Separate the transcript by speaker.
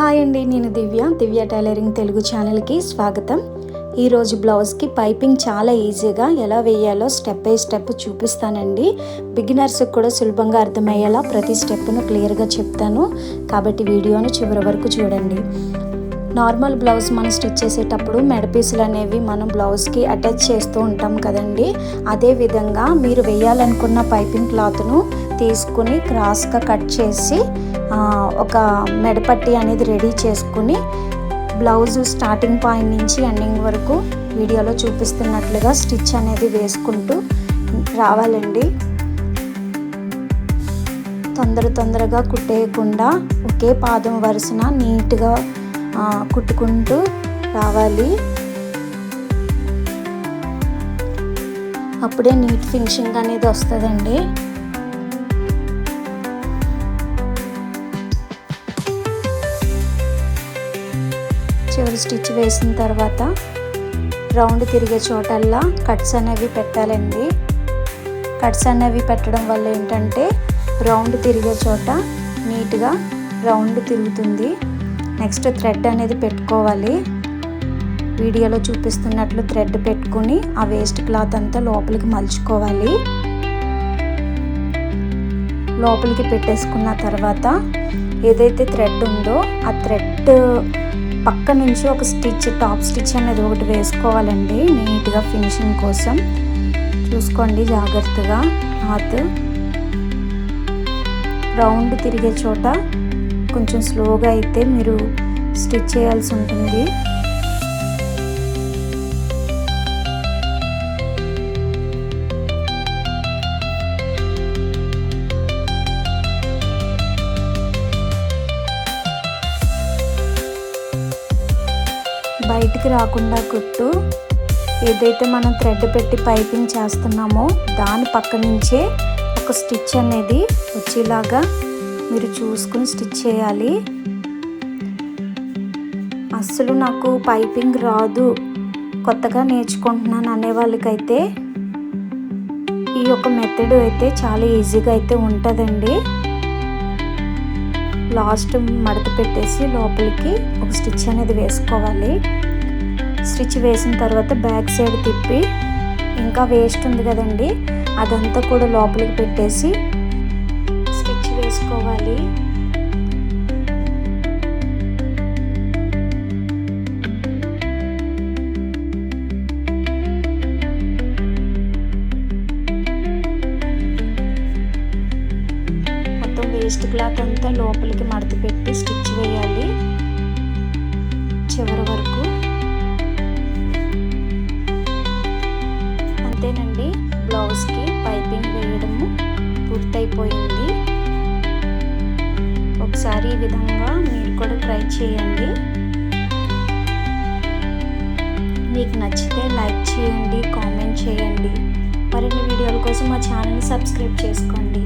Speaker 1: Hi అండి, నేను దివ్య tailoring Telugu ఛానల్కి స్వాగతం. ఈరోజు బ్లౌజ్కి పైపింగ్ చాలా ఈజీగా ఎలా వేయాలో స్టెప్ బై స్టెప్ చూపిస్తానండి. బిగినర్స్కి కూడా సులభంగా అర్థమయ్యేలా ప్రతి స్టెప్ను క్లియర్గా చెప్తాను, కాబట్టి వీడియోను చివరి వరకు చూడండి. నార్మల్ బ్లౌజ్ మనం స్టిచ్ చేసేటప్పుడు మెడపీసులు అనేవి మనం బ్లౌజ్కి అటాచ్ చేస్తూ ఉంటాం కదండి. అదేవిధంగా మీరు వేయాలనుకున్న పైపింగ్ క్లాత్ను తీసుకుని క్రాస్గా కట్ చేసి ఒక మెడపట్టి అనేది రెడీ చేసుకుని బ్లౌజ్ స్టార్టింగ్ పాయింట్ నుంచి ఎండింగ్ వరకు వీడియోలో చూపిస్తున్నట్లుగా స్టిచ్ అనేది వేసుకుంటూ రావాలండి. తొందరగా కుట్టేయకుండా ఒకే పాదం వరుసన నీట్గా కుట్టుకుంటూ రావాలి. అప్పుడే నీట్ ఫినిషింగ్ అనేది వస్తుందండి. చివరి స్టిచ్ వేసిన తర్వాత రౌండ్ తిరిగే చోటల్లా కట్స్ అనేవి పెట్టాలండి. కట్స్ అనేవి పెట్టడం వల్ల ఏంటంటే రౌండ్ తిరిగే చోట నీట్గా రౌండ్ తిరుగుతుంది. నెక్స్ట్ థ్రెడ్ అనేది పెట్టుకోవాలి. వీడియోలో చూపిస్తున్నట్లు థ్రెడ్ పెట్టుకుని ఆ వేస్ట్ క్లాత్ అంతా లోపలికి మలుచుకోవాలి. లోపలికి పెట్టేసుకున్న తర్వాత ఏదైతే థ్రెడ్ ఉందో ఆ థ్రెడ్ పక్క నుంచి ఒక స్టిచ్, టాప్ స్టిచ్ అనేది ఒకటి వేసుకోవాలండి నీట్గా ఫినిషింగ్ కోసం. చూసుకోండి జాగ్రత్తగా. క్లాత్ రౌండ్ తిరిగే చోట కొంచెం స్లోగా అయితే మీరు స్టిచ్ చేయాల్సి ఉంటుంది. బయటికి రాకుండా కుట్టు ఏదైతే మనం థ్రెడ్ పెట్టి పైపింగ్ చేస్తున్నామో దాని పక్క నుంచే ఒక స్టిచ్ అనేది వచ్చేలాగా మీరు చూసుకుని స్టిచ్ చేయాలి. అస్సలు నాకు పైపింగ్ రాదు, కొత్తగా నేర్చుకుంటున్నాను అనే వాళ్ళకైతే ఈ యొక్క మెథడ్ అయితే చాలా ఈజీగా అయితే ఉంటుందండి. లాస్ట్ మడత పెట్టేసి లోపలికి ఒక స్టిచ్ అనేది వేసుకోవాలి. స్టిచ్ వేసిన తర్వాత బ్యాక్ సైడ్ తిప్పి ఇంకా వేస్ట్ ఉంది కదండి అదంతా కూడా లోపలికి పెట్టేసి స్టిచ్ వేసుకోవాలి. మొత్తం వేస్ట్ క్లాత్ అంతా లోపలికి మడత పెట్టి స్టిచ్ వేయాలి చివరి వరకు. అంతేనండి, బ్లౌజ్కి పైపింగ్ వేయడము పూర్తయిపోయింది. ఒకసారి ఈ విధంగా మీరు కూడా ట్రై చేయండి. మీకు నచ్చితే లైక్ చేయండి, కామెంట్ చేయండి. మరిన్ని వీడియోల కోసం మా ఛానల్ని సబ్స్క్రైబ్ చేసుకోండి.